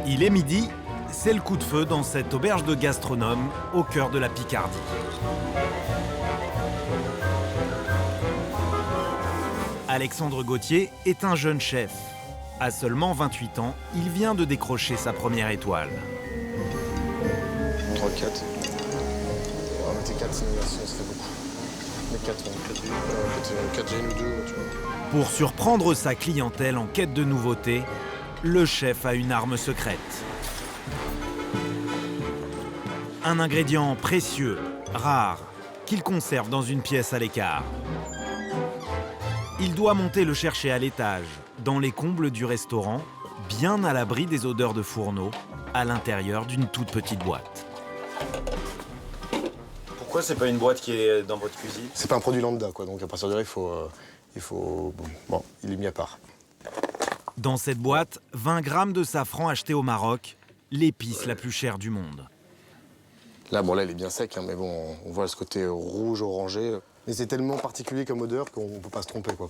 Il est midi, c'est le coup de feu dans cette auberge de gastronome au cœur de la Picardie. Alexandre Gauthier est un jeune chef. À seulement 28 ans, il vient de décrocher sa première étoile. 3, 4. On va mettre 4, ça fait beaucoup. Mais 4, 4 gènes ou 2, tu vois. Pour surprendre sa clientèle en quête de nouveautés, le chef a une arme secrète. Un ingrédient précieux, rare, qu'il conserve dans une pièce à l'écart. Il doit monter le chercher à l'étage, dans les combles du restaurant, bien à l'abri des odeurs de fourneau, à l'intérieur d'une toute petite boîte. Pourquoi c'est pas une boîte qui est dans votre cuisine? C'est pas un produit lambda, quoi. Donc à partir de là, Bon, il est mis à part. Dans cette boîte, 20 grammes de safran acheté au Maroc, l'épice la plus chère du monde. Là, il est bien sec, hein, mais bon, on voit ce côté rouge, orangé. Mais c'est tellement particulier comme odeur qu'on peut pas se tromper, quoi.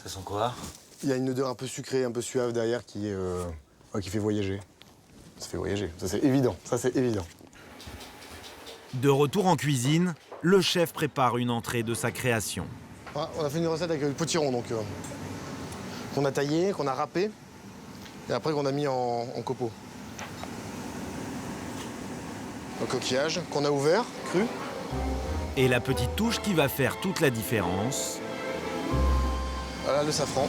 Ça sent quoi? Il y a une odeur un peu sucrée, un peu suave derrière qui fait voyager. Ça fait voyager, ça c'est évident, De retour en cuisine, le chef prépare une entrée de sa création. Ah, on a fait une recette avec le potiron, donc qu'on a taillé, qu'on a râpé, et après qu'on a mis en copeaux. Un coquillage qu'on a ouvert, cru. Et la petite touche qui va faire toute la différence. Voilà le safran.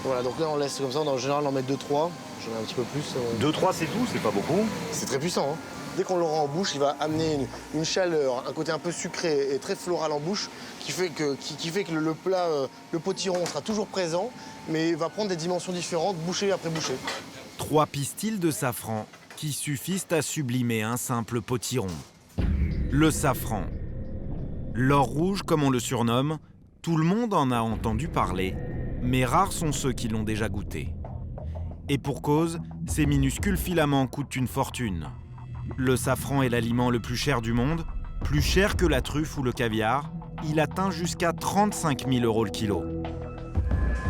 Voilà, donc là on laisse comme ça, en général on met 2-3, j'en ai un petit peu plus. 2-3 c'est tout, c'est pas beaucoup. C'est très puissant, hein. Dès qu'on l'aura en bouche, il va amener une chaleur, un côté un peu sucré et très floral en bouche, qui fait que le plat, le potiron sera toujours présent, mais va prendre des dimensions différentes, bouchée après bouchée. 3 pistils de safran qui suffisent à sublimer un simple potiron. Le safran. L'or rouge, comme on le surnomme, tout le monde en a entendu parler, mais rares sont ceux qui l'ont déjà goûté. Et pour cause, ces minuscules filaments coûtent une fortune. Le safran est l'aliment le plus cher du monde, plus cher que la truffe ou le caviar. Il atteint jusqu'à 35 000 € le kilo.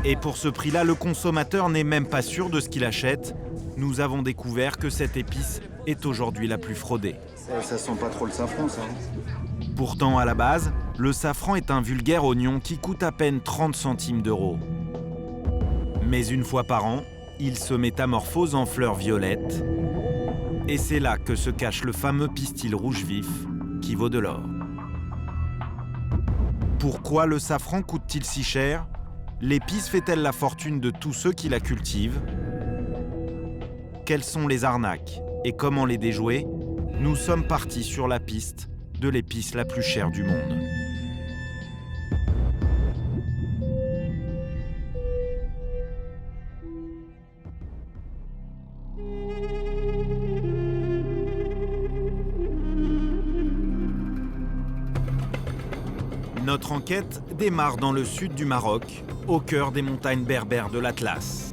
Et pour ce prix-là, le consommateur n'est même pas sûr de ce qu'il achète. Nous avons découvert que cette épice est aujourd'hui la plus fraudée. Ça sent pas trop le safran, ça. Pourtant, à la base, le safran est un vulgaire oignon qui coûte à peine 30 centimes d'euros. Mais une fois par an, il se métamorphose en fleurs violettes. Et c'est là que se cache le fameux pistil rouge vif qui vaut de l'or. Pourquoi le safran coûte-t-il si cher? L'épice fait-elle la fortune de tous ceux qui la cultivent? Quelles sont les arnaques et comment les déjouer? Nous sommes partis sur la piste de l'épice la plus chère du monde. Notre enquête démarre dans le sud du Maroc, au cœur des montagnes berbères de l'Atlas.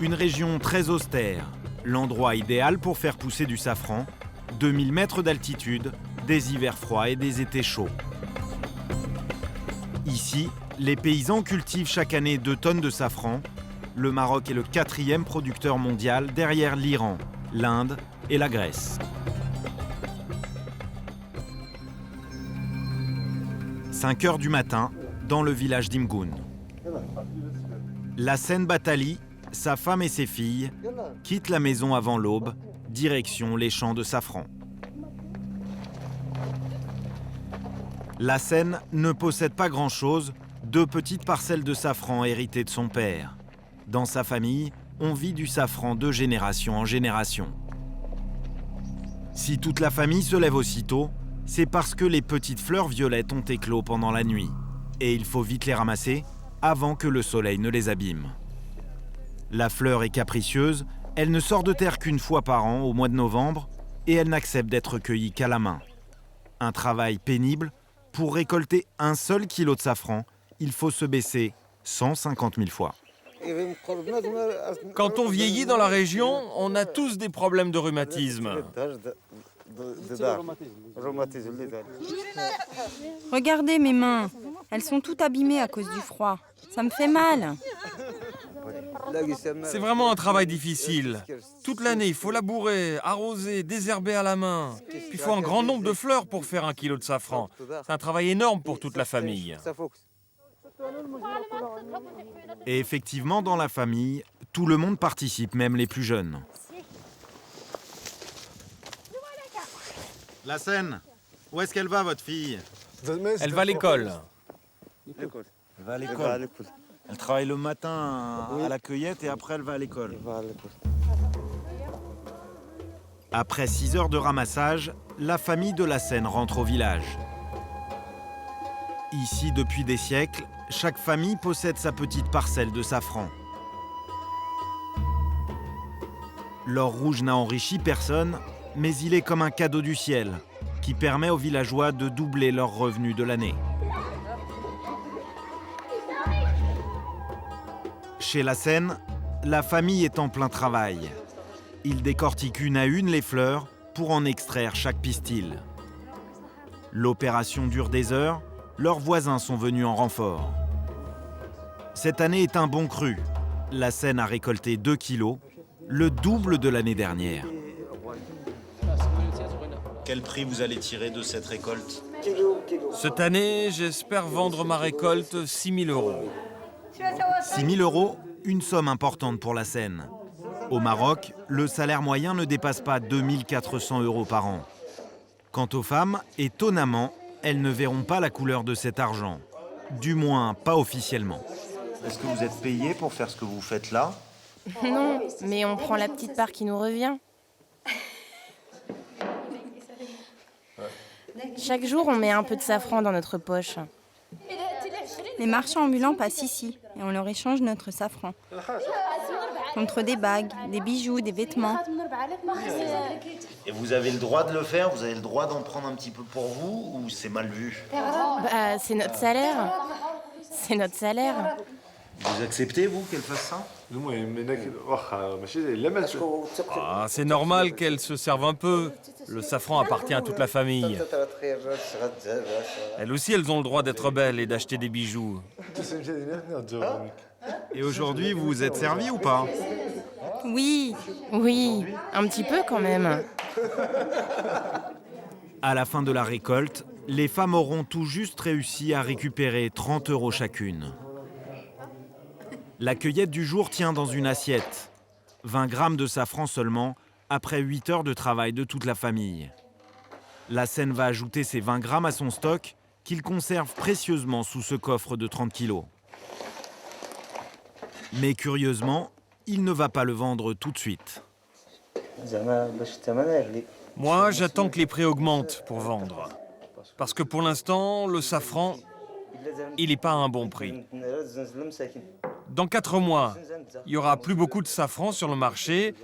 Une région très austère, l'endroit idéal pour faire pousser du safran, 2000 mètres d'altitude, des hivers froids et des étés chauds. Ici, les paysans cultivent chaque année 2 tonnes de safran. Le Maroc est le 4e producteur mondial derrière l'Iran, l'Inde et la Grèce. 5 heures du matin, dans le village d'Imgoun. Lassène Batali, sa femme et ses filles, quittent la maison avant l'aube, direction les champs de safran. Lassène ne possède pas grand-chose, 2 petites parcelles de safran héritées de son père. Dans sa famille, on vit du safran de génération en génération. Si toute la famille se lève aussitôt, c'est parce que les petites fleurs violettes ont éclos pendant la nuit. Et il faut vite les ramasser avant que le soleil ne les abîme. La fleur est capricieuse, elle ne sort de terre qu'une fois par an, au mois de novembre, et elle n'accepte d'être cueillie qu'à la main. Un travail pénible. Pour récolter 1 seul kilo de safran, il faut se baisser 150 000 fois. Quand on vieillit dans la région, on a tous des problèmes de rhumatisme. Regardez mes mains, elles sont toutes abîmées à cause du froid. Ça me fait mal. C'est vraiment un travail difficile. Toute l'année, il faut labourer, arroser, désherber à la main. Puis il faut un grand nombre de fleurs pour faire 1 kilo de safran. C'est un travail énorme pour toute la famille. Et effectivement, dans la famille, tout le monde participe, même les plus jeunes. La Seine, où est-ce qu'elle va, votre fille? Elle va à l'école. Elle va à l'école. Elle travaille le matin à la cueillette et après elle va à l'école. Après 6 heures de ramassage, la famille de la Seine rentre au village. Ici, depuis des siècles, chaque famille possède sa petite parcelle de safran. L'or rouge n'a enrichi personne, mais il est comme un cadeau du ciel qui permet aux villageois de doubler leurs revenus de l'année. Chez la Seine, la famille est en plein travail. Ils décortiquent une à une les fleurs pour en extraire chaque pistil. L'opération dure des heures, leurs voisins sont venus en renfort. Cette année est un bon cru. La Seine a récolté 2 kilos, le double de l'année dernière. Quel prix vous allez tirer de cette récolte? Cette année, j'espère vendre ma récolte 6 000 €. 6 000 €, une somme importante pour la Seine. Au Maroc, le salaire moyen ne dépasse pas 2 400 € par an. Quant aux femmes, étonnamment, elles ne verront pas la couleur de cet argent. Du moins, pas officiellement. Est-ce que vous êtes payé pour faire ce que vous faites là? Non, mais on prend la petite part qui nous revient. Chaque jour, on met un peu de safran dans notre poche. Les marchands ambulants passent ici et on leur échange notre safran. Contre des bagues, des bijoux, des vêtements. Et vous avez le droit de le faire? Vous avez le droit d'en prendre un petit peu pour vous ou c'est mal vu? Bah, c'est notre salaire. C'est notre salaire. Vous acceptez, vous, qu'elle fasse ça? Ah, c'est normal qu'elle se serve un peu. Le safran appartient à toute la famille. Elles aussi, elles ont le droit d'être belles et d'acheter des bijoux. Et aujourd'hui, vous vous êtes servi ou pas? Oui, un petit peu quand même. À la fin de la récolte, les femmes auront tout juste réussi à récupérer 30 € chacune. La cueillette du jour tient dans une assiette. 20 grammes de safran seulement, après 8 heures de travail de toute la famille. La Seine va ajouter ces 20 grammes à son stock, qu'il conserve précieusement sous ce coffre de 30 kilos. Mais curieusement, il ne va pas le vendre tout de suite. Moi, j'attends que les prix augmentent pour vendre. Parce que pour l'instant, le safran, il n'est pas à un bon prix. Dans 4 mois, il n'y aura plus beaucoup de safran sur le marché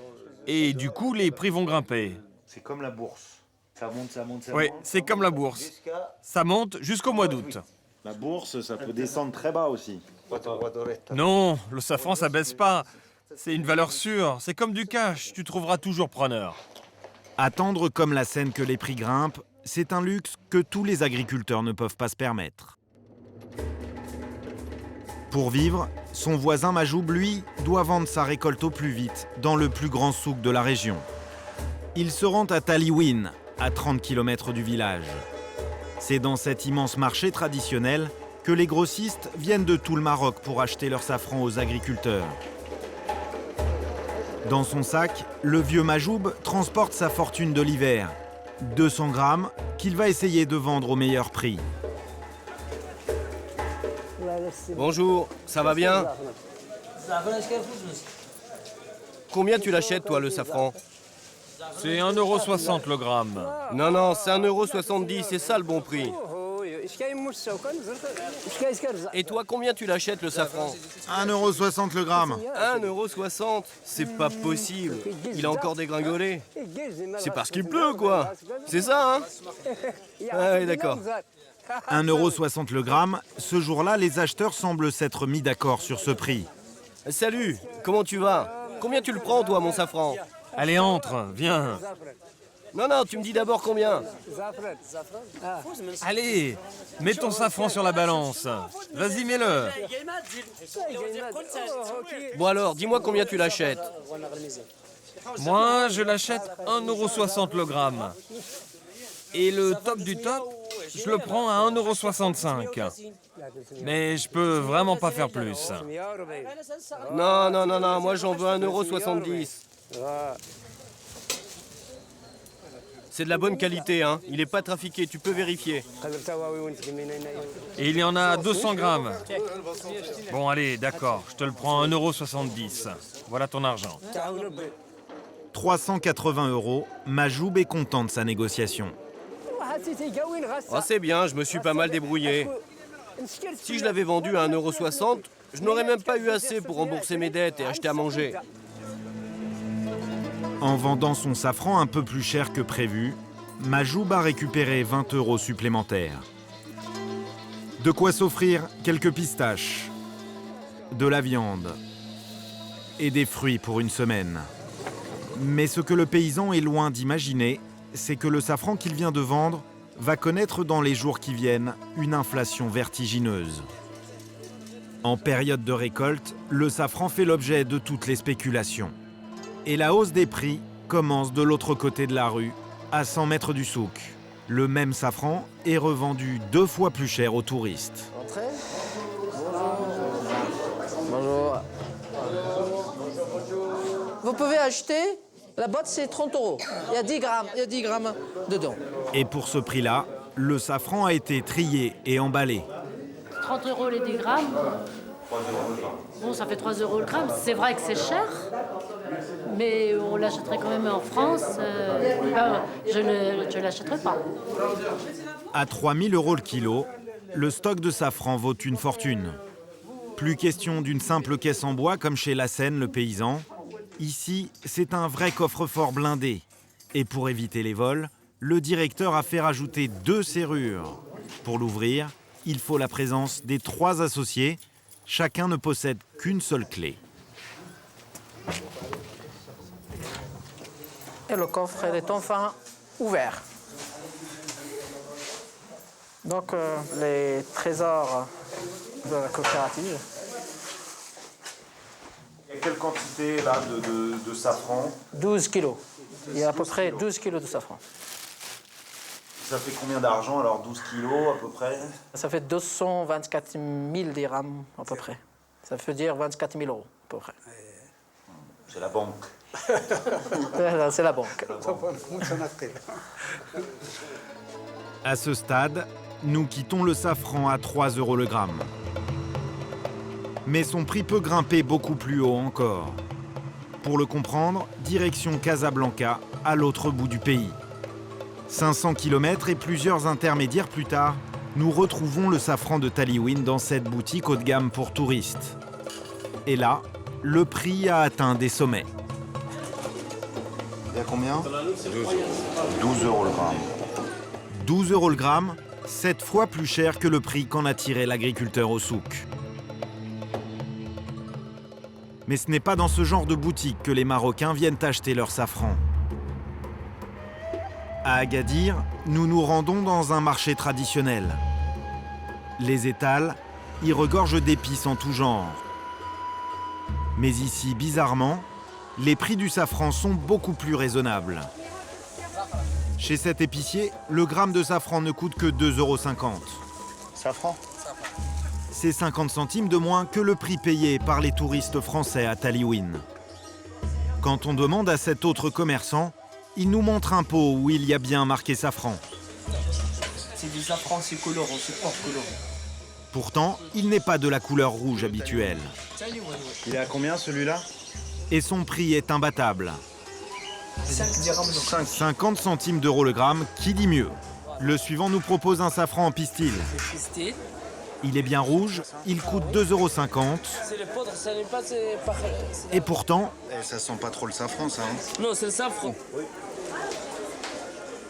et du coup, les prix vont grimper. C'est comme la bourse. Ça monte, ça monte, ça Oui, monte. c'est comme la bourse. Ça monte jusqu'au mois d'août. La bourse, ça peut descendre très bas aussi. Non, le safran, ça baisse pas. C'est une valeur sûre. C'est comme du cash. Tu trouveras toujours preneur. Attendre comme la Seine que les prix grimpent, c'est un luxe que tous les agriculteurs ne peuvent pas se permettre. Pour vivre, son voisin Majoub, lui, doit vendre sa récolte au plus vite dans le plus grand souk de la région. Il se rend à Taliouine, à 30 km du village. C'est dans cet immense marché traditionnel que les grossistes viennent de tout le Maroc pour acheter leur safran aux agriculteurs. Dans son sac, le vieux Majoub transporte sa fortune de l'hiver, 200 grammes qu'il va essayer de vendre au meilleur prix. Bonjour, ça va bien? Combien tu l'achètes, toi, le safran? C'est 1,60 € le gramme. Non, c'est 1,70 €, c'est ça le bon prix. Et toi, combien tu l'achètes, le safran? 1,60 € le gramme. 1,60 €? C'est pas possible. Il a encore dégringolé. C'est parce qu'il pleut, quoi. C'est ça, hein? Ah oui, d'accord. 1,60 € le gramme, ce jour-là, les acheteurs semblent s'être mis d'accord sur ce prix. Salut, comment tu vas? Combien tu le prends, toi, mon safran? Allez, entre, viens. Non, non, tu me dis d'abord combien. Allez, mets ton safran sur la balance. Vas-y, mets-le. Bon alors, dis-moi combien tu l'achètes. Moi, je l'achète 1,60 € le gramme. Et le top du top, je le prends à 1,65 €. Mais je peux vraiment pas faire plus. Non, non, non, non, moi j'en veux 1,70 €. C'est de la bonne qualité, hein. Il n'est pas trafiqué, tu peux vérifier. Et il y en a 200 grammes. Bon, allez, d'accord, je te le prends à 1,70 €. Voilà ton argent. 380 €, Majoub est content de sa négociation. Oh, c'est bien, je me suis pas mal débrouillé. Si je l'avais vendu à 1,60 €, je n'aurais même pas eu assez pour rembourser mes dettes et acheter à manger. En vendant son safran un peu plus cher que prévu, Majoub a récupéré 20 € supplémentaires. De quoi s'offrir quelques pistaches, de la viande et des fruits pour une semaine. Mais ce que le paysan est loin d'imaginer, c'est que le safran qu'il vient de vendre va connaître dans les jours qui viennent une inflation vertigineuse. En période de récolte, le safran fait l'objet de toutes les spéculations. Et la hausse des prix commence de l'autre côté de la rue, à 100 mètres du souk. Le même safran est revendu 2 fois plus cher aux touristes. Entrez. Bonjour. Vous pouvez acheter, la boîte c'est 30 €. Il y a 10 grammes dedans. Et pour ce prix-là, le safran a été trié et emballé. 30 € les 10 grammes. Bon, ça fait 3 € le gramme. C'est vrai que c'est cher, mais on l'achèterait quand même en France. Je ne l'achèterai pas. À 3 000 € le kilo, le stock de safran vaut une fortune. Plus question d'une simple caisse en bois comme chez Lassène le paysan. Ici, c'est un vrai coffre-fort blindé. Et pour éviter les vols, le directeur a fait rajouter 2 serrures. Pour l'ouvrir, il faut la présence des 3 associés. Chacun ne possède qu'une seule clé. Et le coffre est enfin ouvert. Donc les trésors de la coopérative. Et quelle quantité là de safran? 12 kilos. Il y a à peu près 12 kilos de safran. Ça fait combien d'argent alors? 12 kilos à peu près? Ça fait 224 000 dirhams à peu près. Ça veut dire 24 000 € à peu près. C'est la banque. C'est la banque. À ce stade, nous quittons le safran à 3 € le gramme. Mais son prix peut grimper beaucoup plus haut encore. Pour le comprendre, direction Casablanca, à l'autre bout du pays. 500 km et plusieurs intermédiaires plus tard, nous retrouvons le safran de Taliwin dans cette boutique haut de gamme pour touristes. Et là, le prix a atteint des sommets. Il y a combien? 12 € le gramme. 12 € le gramme, 7 fois plus cher que le prix qu'en a tiré l'agriculteur au souk. Mais ce n'est pas dans ce genre de boutique que les Marocains viennent acheter leur safran. À Agadir, nous nous rendons dans un marché traditionnel. Les étals y regorgent d'épices en tout genre. Mais ici, bizarrement, les prix du safran sont beaucoup plus raisonnables. Chez cet épicier, le gramme de safran ne coûte que 2,50 €. Safran? C'est 50 centimes de moins que le prix payé par les touristes français à Taliwin. Quand on demande à cet autre commerçant, il nous montre un pot où il y a bien marqué safran. C'est du safran, c'est colorant, c'est hors colorant. Pourtant, il n'est pas de la couleur rouge habituelle. Il est à combien celui-là? Et son prix est imbattable. 50 centimes d'euros le gramme, qui dit mieux? Le suivant nous propose un safran en pistil. Il est bien rouge, il coûte 2,50 €. C'est le poudre, ça n'est pas... Et pourtant... Ça sent pas trop le safran, ça, hein? Non, c'est le safran.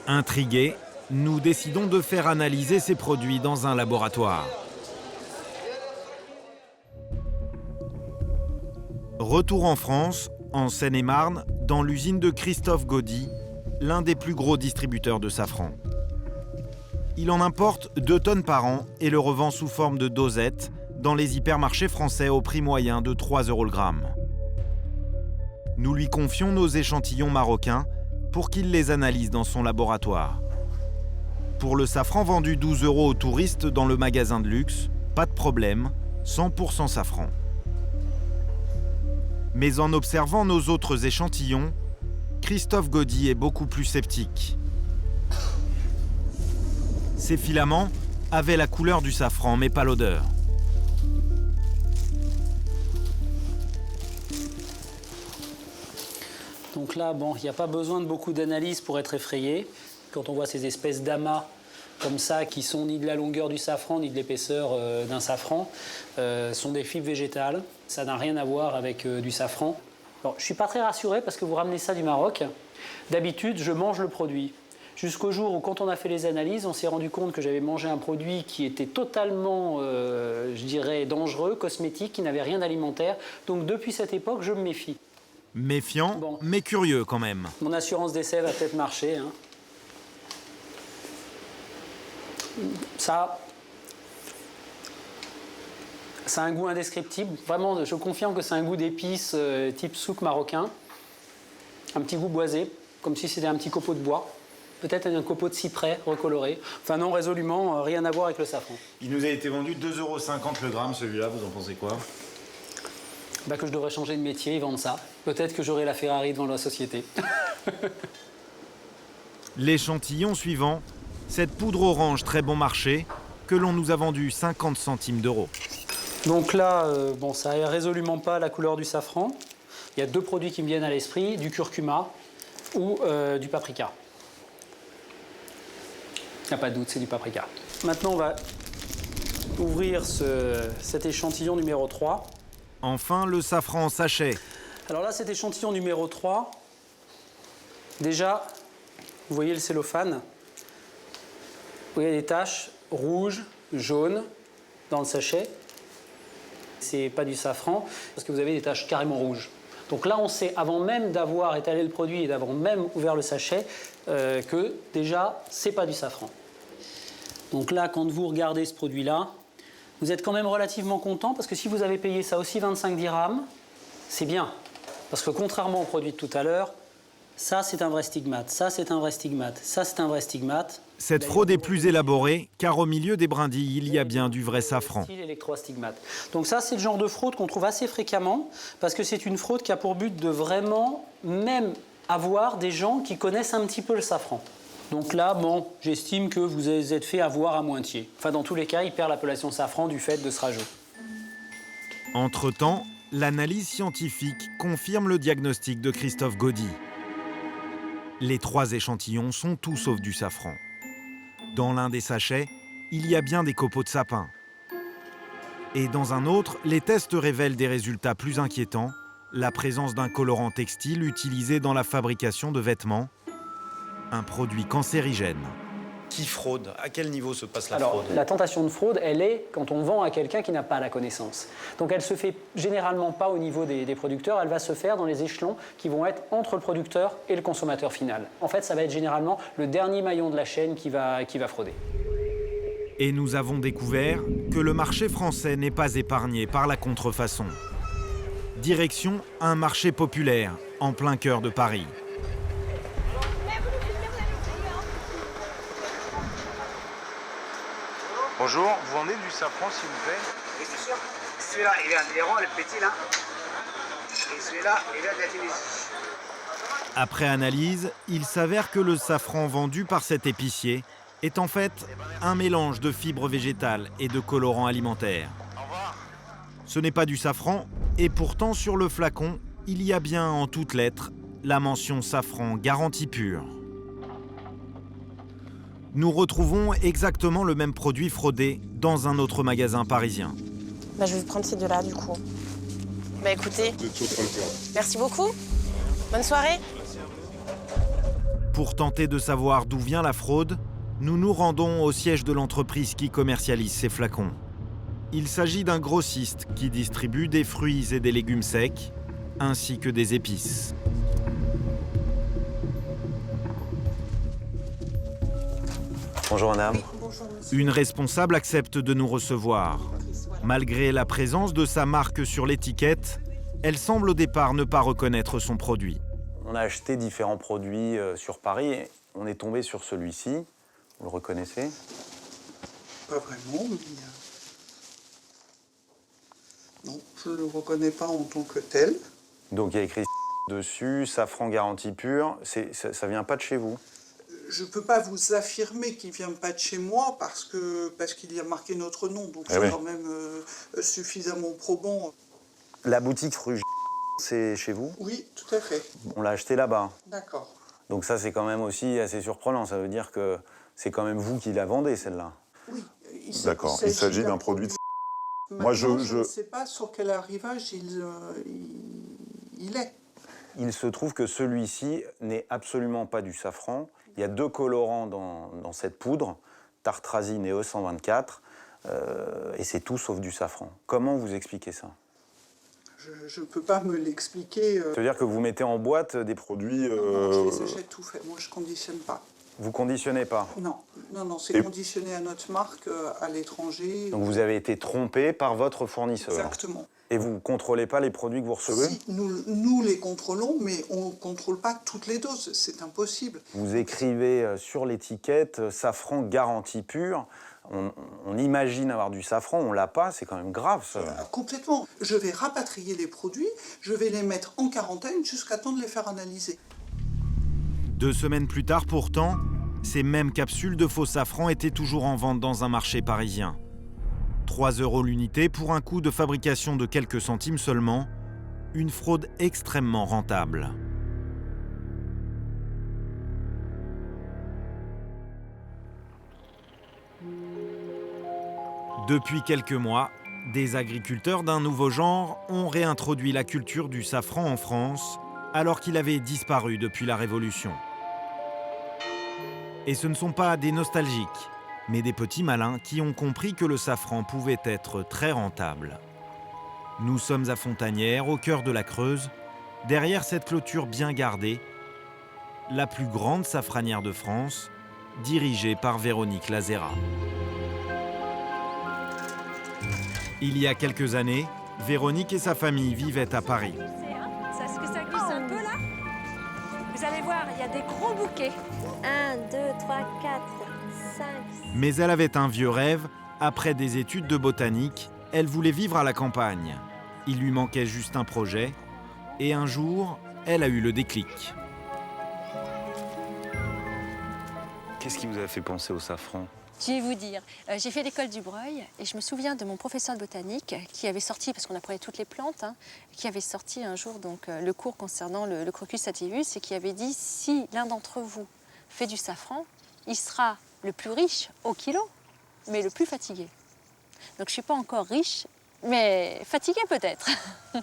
Intrigués, nous décidons de faire analyser ces produits dans un laboratoire. Retour en France, en Seine-et-Marne, dans l'usine de Christophe Gaudy, l'un des plus gros distributeurs de safran. Il en importe 2 tonnes par an et le revend sous forme de dosettes dans les hypermarchés français au prix moyen de 3 € le gramme. Nous lui confions nos échantillons marocains pour qu'il les analyse dans son laboratoire. Pour le safran vendu 12 € aux touristes dans le magasin de luxe, pas de problème, 100% safran. Mais en observant nos autres échantillons, Christophe Gaudy est beaucoup plus sceptique. Ces filaments avaient la couleur du safran, mais pas l'odeur. Donc là, bon, il n'y a pas besoin de beaucoup d'analyse pour être effrayé. Quand on voit ces espèces d'amas comme ça, qui sont ni de la longueur du safran, ni de l'épaisseur d'un safran, sont des fibres végétales. Ça n'a rien à voir avec du safran. Alors, je ne suis pas très rassuré parce que vous ramenez ça du Maroc. D'habitude, je mange le produit. Jusqu'au jour où, quand on a fait les analyses, on s'est rendu compte que j'avais mangé un produit qui était totalement, je dirais, dangereux, cosmétique, qui n'avait rien d'alimentaire. Donc, depuis cette époque, je me méfie. Méfiant, bon, mais curieux quand même. Mon assurance d'essai va peut-être marcher. Hein. Ça a un goût indescriptible. Vraiment, je confirme que c'est un goût d'épices type souk marocain. Un petit goût boisé, comme si c'était un petit copeau de bois. Peut-être un copeau de cyprès recoloré. Enfin non, résolument, rien à voir avec le safran. Il nous a été vendu 2,50 € le gramme, celui-là. Vous en pensez quoi? Bah, que je devrais changer de métier et vendre ça. Peut-être que j'aurai la Ferrari devant la société. L'échantillon suivant, cette poudre orange très bon marché que l'on nous a vendue 50 centimes d'euros. Donc là, bon, ça n'a résolument pas la couleur du safran. Il y a 2 produits qui me viennent à l'esprit, du curcuma ou du paprika. Il n'y a pas de doute, c'est du paprika. Maintenant, on va ouvrir cet échantillon numéro 3. Enfin, le safran en sachet. Alors là, cet échantillon numéro 3, déjà, vous voyez le cellophane. Vous voyez des taches rouges, jaunes dans le sachet. C'est pas du safran, parce que vous avez des taches carrément rouges. Donc là, on sait, avant même d'avoir étalé le produit et d'avoir même ouvert le sachet, que déjà, c'est pas du safran. Donc là, quand vous regardez ce produit-là, vous êtes quand même relativement content, parce que si vous avez payé ça aussi 25 dirhams, c'est bien. Parce que contrairement au produit de tout à l'heure, ça c'est un vrai stigmate, ça c'est un vrai stigmate, ça c'est un vrai stigmate. Cette fraude est plus élaborée, car au milieu des brindilles, il y a bien du vrai safran. Électroastigmate. Donc ça, c'est le genre de fraude qu'on trouve assez fréquemment, parce que c'est une fraude qui a pour but de vraiment même avoir des gens qui connaissent un petit peu le safran. Donc là, bon, j'estime que vous êtes fait avoir à moitié. Enfin, dans tous les cas, il perd l'appellation safran du fait de ce rajout. Entre-temps, l'analyse scientifique confirme le diagnostic de Christophe Gaudy. Les 3 échantillons sont tout sauf du safran. Dans l'un des sachets, il y a bien des copeaux de sapin. Et dans un autre, les tests révèlent des résultats plus inquiétants, la présence d'un colorant textile utilisé dans la fabrication de vêtements, un produit cancérigène. Qui fraude? À quel niveau se passe la fraude? fraude? La tentation de fraude, elle est quand on vend à quelqu'un qui n'a pas la connaissance. Donc elle se fait généralement pas au niveau des producteurs, elle va se faire dans les échelons qui vont être entre le producteur et le consommateur final. En fait, ça va être généralement le dernier maillon de la chaîne qui va frauder. Et nous avons découvert que le marché français n'est pas épargné par la contrefaçon. Direction un marché populaire, en plein cœur de Paris. Bonjour, vous vendez du safran s'il vous plaît? Oui, c'est sûr. Celui-là, il vient de l'Iran, le petit là. Et celui-là, il vient de la Tunisie. Après analyse, il s'avère que le safran vendu par cet épicier est en fait un mélange de fibres végétales et de colorants alimentaires. Ce n'est pas du safran, et pourtant sur le flacon, il y a bien en toutes lettres la mention safran garantie pure. Nous retrouvons exactement le même produit fraudé dans un autre magasin parisien. Bah, je vais prendre ces 2-là du coup. Bah écoutez, merci beaucoup. Bonne soirée. Pour tenter de savoir d'où vient la fraude, nous nous rendons au siège de l'entreprise qui commercialise ces flacons. Il s'agit d'un grossiste qui distribue des fruits et des légumes secs, ainsi que des épices. Bonjour madame. Une responsable accepte de nous recevoir. Malgré la présence de sa marque sur l'étiquette, elle semble au départ ne pas reconnaître son produit. On a acheté différents produits sur Paris et on est tombé sur celui-ci. Vous le reconnaissez? Pas vraiment, mais... Non, je ne le reconnais pas en tant que tel. Donc il y a écrit dessus, safran garantie pure. Ça vient pas de chez vous? Je ne peux pas vous affirmer qu'il ne vient pas de chez moi parce qu'il y a marqué notre nom, donc c'est quand même suffisamment probant. La boutique rue c'est chez vous? Oui, tout à fait. On l'a acheté là-bas. D'accord. Donc ça, c'est quand même aussi assez surprenant. Ça veut dire que c'est quand même vous qui la vendez, celle-là. Oui. D'accord, il s'agit d'un produit de... Moi, je ne sais pas sur quel arrivage il est. Il se trouve que celui-ci n'est absolument pas du safran. Il y a 2 colorants dans cette poudre, tartrazine et E124, et c'est tout sauf du safran. Comment vous expliquez ça? Je ne peux pas me l'expliquer. Ça veut dire que vous mettez en boîte des produits... Non, je les achète tout fait. Moi, je ne conditionne pas. Vous conditionnez pas? Non, c'est conditionné à notre marque, à l'étranger. Donc vous avez été trompé par votre fournisseur? Exactement. Et vous ne contrôlez pas les produits que vous recevez? Si, nous les contrôlons, mais on ne contrôle pas toutes les doses. C'est impossible. Vous écrivez sur l'étiquette « safran garantie pure ». On imagine avoir du safran, on l'a pas, c'est quand même grave ça. Complètement. Je vais rapatrier les produits, je vais les mettre en quarantaine jusqu'à temps de les faire analyser. 2 semaines plus tard pourtant, ces mêmes capsules de faux safran étaient toujours en vente dans un marché parisien. 3 € l'unité pour un coût de fabrication de quelques centimes seulement, une fraude extrêmement rentable. Depuis quelques mois, des agriculteurs d'un nouveau genre ont réintroduit la culture du safran en France, alors qu'il avait disparu depuis la Révolution. Et ce ne sont pas des nostalgiques, mais des petits malins qui ont compris que le safran pouvait être très rentable. Nous sommes à Fontanières, au cœur de la Creuse, derrière cette clôture bien gardée, la plus grande safranière de France, dirigée par Véronique Lazera. Il y a quelques années, Véronique et sa famille vivaient à Paris. Est-ce que ça glisse un peu là? Vous allez voir, il y a des gros bouquets. 1, 2, 3, 4, 5... Mais elle avait un vieux rêve. Après des études de botanique, elle voulait vivre à la campagne. Il lui manquait juste un projet. Et un jour, elle a eu le déclic. Qu'est-ce qui vous a fait penser au safran? Je vais vous dire, j'ai fait l'école du Breuil et je me souviens de mon professeur de botanique qui avait sorti, parce qu'on apprenait toutes les plantes, qui avait sorti un jour donc, le cours concernant le Crocus sativus et qui avait dit si l'un d'entre vous fait du safran, il sera le plus riche au kilo, mais le plus fatigué. Donc je ne suis pas encore riche, mais fatiguée peut-être.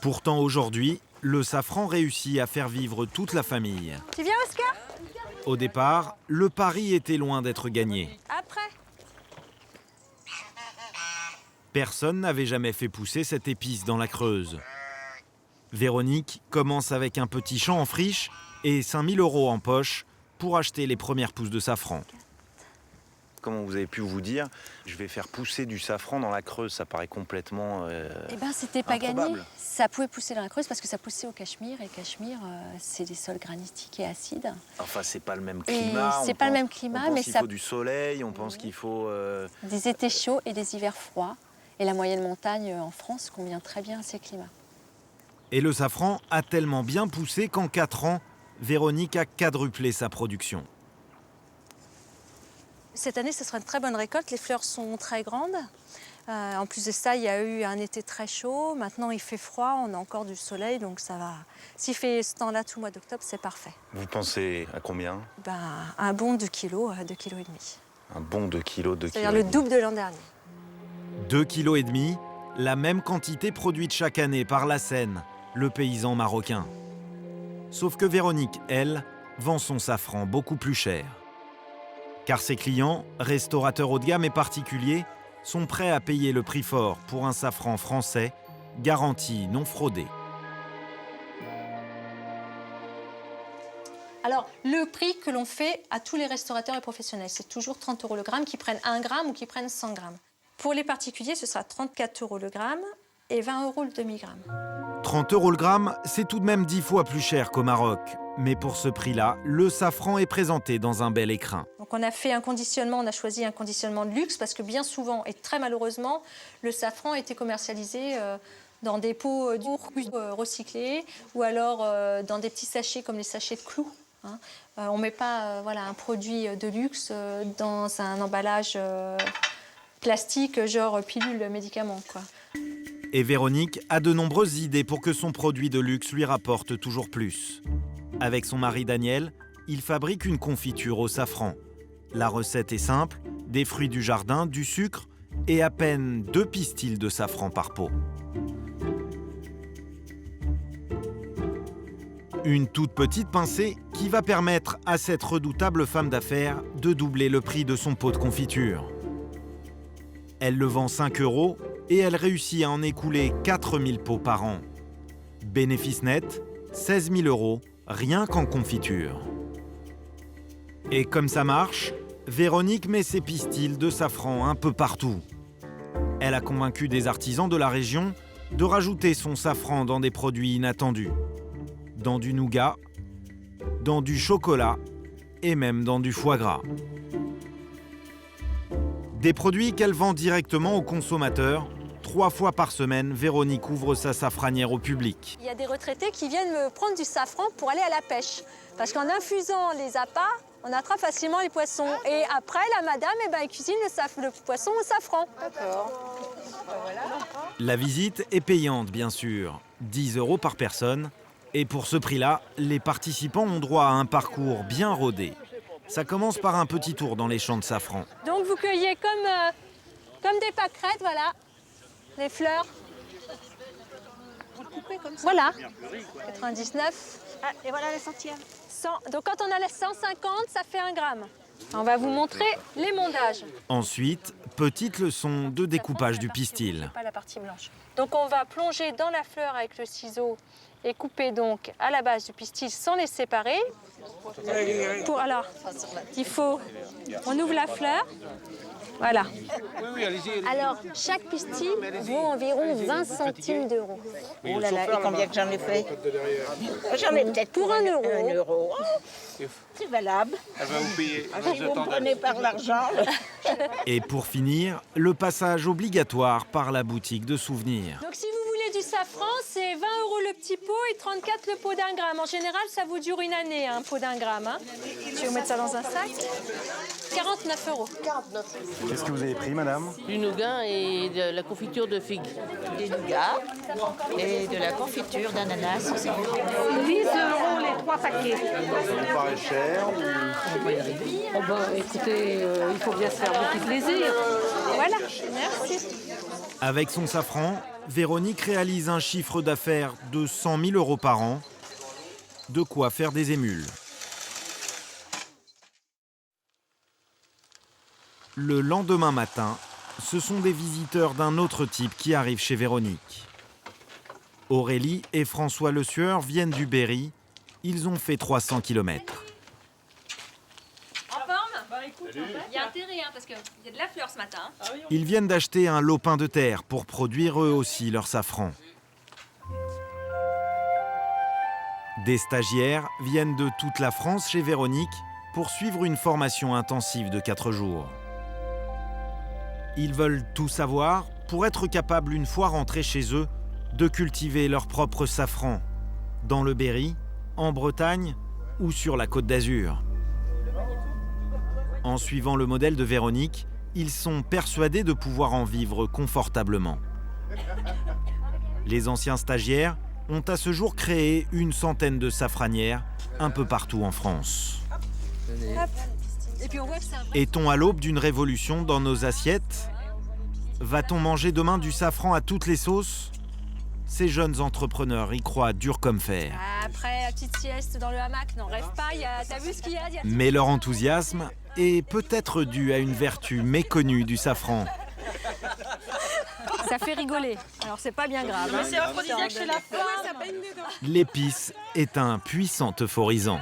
Pourtant aujourd'hui, le safran réussit à faire vivre toute la famille. Tu viens, Oscar? Au départ, le pari était loin d'être gagné. Après. Personne n'avait jamais fait pousser cette épice dans la Creuse. Véronique commence avec un petit champ en friche et 5 000 € en poche pour acheter les premières pousses de safran. Comment vous avez pu vous dire, je vais faire pousser du safran dans la Creuse? Ça paraît complètement Eh bien, c'était pas gagné. improbable. Ça pouvait pousser dans la Creuse parce que ça poussait au Cachemire. Et Cachemire, c'est des sols granitiques et acides. Enfin, c'est pas le même Et climat. c'est pas le même climat, on mais pense qu'il ça... faut du soleil, on pense qu'il faut... Des étés chauds et des hivers froids. Et la moyenne montagne en France convient très bien à ces climats. Et le safran a tellement bien poussé qu'en 4 ans, Véronique a quadruplé sa production. Cette année, ce sera une très bonne récolte. Les fleurs sont très grandes. En plus de ça, il y a eu un été très chaud. Maintenant, il fait froid, on a encore du soleil, donc ça va. S'il fait ce temps-là tout le mois d'octobre, c'est parfait. Vous pensez à combien? Un bon 2 kilos, 2,5 kg. Un bon 2 kilos, 2 kilos. C'est-à-dire le double de l'an dernier. 2,5 kg, la même quantité produite chaque année par la Seine, le paysan marocain. Sauf que Véronique, elle, vend son safran beaucoup plus cher. Car ses clients, restaurateurs haut de gamme et particuliers, sont prêts à payer le prix fort pour un safran français, garanti non fraudé. Alors, le prix que l'on fait à tous les restaurateurs et professionnels, c'est toujours 30 € le gramme, qui prennent 1 gramme ou qui prennent 100 grammes. Pour les particuliers, ce sera 34 € le gramme et 20 € le demi-gramme. 30 € le gramme, c'est tout de même 10 fois plus cher qu'au Maroc. Mais pour ce prix-là, le safran est présenté dans un bel écrin. Donc on a fait un conditionnement, on a choisi un conditionnement de luxe parce que bien souvent, et très malheureusement, le safran a été commercialisé dans des pots recyclés ou alors dans des petits sachets comme les sachets de clous. Hein. On ne met pas voilà, un produit de luxe dans un emballage plastique genre pilule médicament, quoi. Et Véronique a de nombreuses idées pour que son produit de luxe lui rapporte toujours plus. Avec son mari Daniel, il fabrique une confiture au safran. La recette est simple, des fruits du jardin, du sucre et à peine 2 pistils de safran par pot. Une toute petite pincée qui va permettre à cette redoutable femme d'affaires de doubler le prix de son pot de confiture. Elle le vend 5 € et elle réussit à en écouler 4000 pots par an. Bénéfice net, 16 000 € rien qu'en confiture. Et comme ça marche, Véronique met ses pistils de safran un peu partout. Elle a convaincu des artisans de la région de rajouter son safran dans des produits inattendus. Dans du nougat, dans du chocolat et même dans du foie gras. Des produits qu'elle vend directement aux consommateurs. 3 fois par semaine, Véronique ouvre sa safranière au public. Il y a des retraités qui viennent me prendre du safran pour aller à la pêche. Parce qu'en infusant les appâts, on attrape facilement les poissons. Et après, la madame, elle cuisine le poisson au safran. D'accord. La visite est payante, bien sûr. 10 € par personne. Et pour ce prix-là, les participants ont droit à un parcours bien rodé. Ça commence par un petit tour dans les champs de safran. Donc vous cueillez comme des pâquerettes, voilà, les fleurs. Voilà, 99. Ah, et voilà les centièmes. Donc quand on a les 150, ça fait 1 gramme. On va vous montrer l'émondage. Ensuite, petite leçon de découpage du pistil. Pas la partie blanche. Donc on va plonger dans la fleur avec le ciseau et couper donc à la base du pistil sans les séparer. Alors, il faut, on ouvre la fleur, voilà. Alors, chaque pistil vaut environ 20 centimes d'euros. Oh là là, et combien que j'en ai fait? J'en ai peut-être pour 1 euro. 1 euro. C'est valable. Elle va vous payer. Vous me prenez par l'argent. Et pour finir, le passage obligatoire par la boutique de souvenirs. Donc si vous voulez du safran, c'est 20 € le petit pot et 34 le pot d'1 gramme. En général, ça vous dure une année, un pot d'1 gramme. Hein. Tu veux mettre ça dans un sac? 49 €. Qu'est-ce que vous avez pris, madame? Du nougat et de la confiture de figues. Du nougat et de la confiture d'ananas aussi. 10 € les 3 paquets. Ça vous paraît cher Oh bah, écoutez, il faut bien se faire beaucoup plaisir. Voilà, merci. Avec son safran, Véronique réalise un chiffre d'affaires de 100 000 € par an. De quoi faire des émules. Le lendemain matin, ce sont des visiteurs d'un autre type qui arrivent chez Véronique. Aurélie et François Le Sueur viennent du Berry. Ils ont fait 300 km. En forme? Il y a intérêt, parce qu'il y a de la fleur ce matin. Ils viennent d'acheter un lopin de terre pour produire eux aussi leur safran. Des stagiaires viennent de toute la France chez Véronique pour suivre une formation intensive de 4 jours. Ils veulent tout savoir pour être capables, une fois rentrés chez eux, de cultiver leur propre safran, dans le Berry, en Bretagne ou sur la Côte d'Azur. En suivant le modèle de Véronique, ils sont persuadés de pouvoir en vivre confortablement. Les anciens stagiaires ont à ce jour créé une centaine de safranières un peu partout en France. Est-on à l'aube d'une révolution dans nos assiettes? Va-t-on manger demain du safran à toutes les sauces? Ces jeunes entrepreneurs y croient dur comme fer. Après la petite sieste dans le hamac, n'en rêve pas, t'as vu ce qu'il y a? Mais leur enthousiasme est peut-être dû à une vertu méconnue du safran. Ça fait rigoler, alors c'est pas bien grave. Mais c'est aphrodisiaque chez la femme. L'épice est un puissant euphorisant.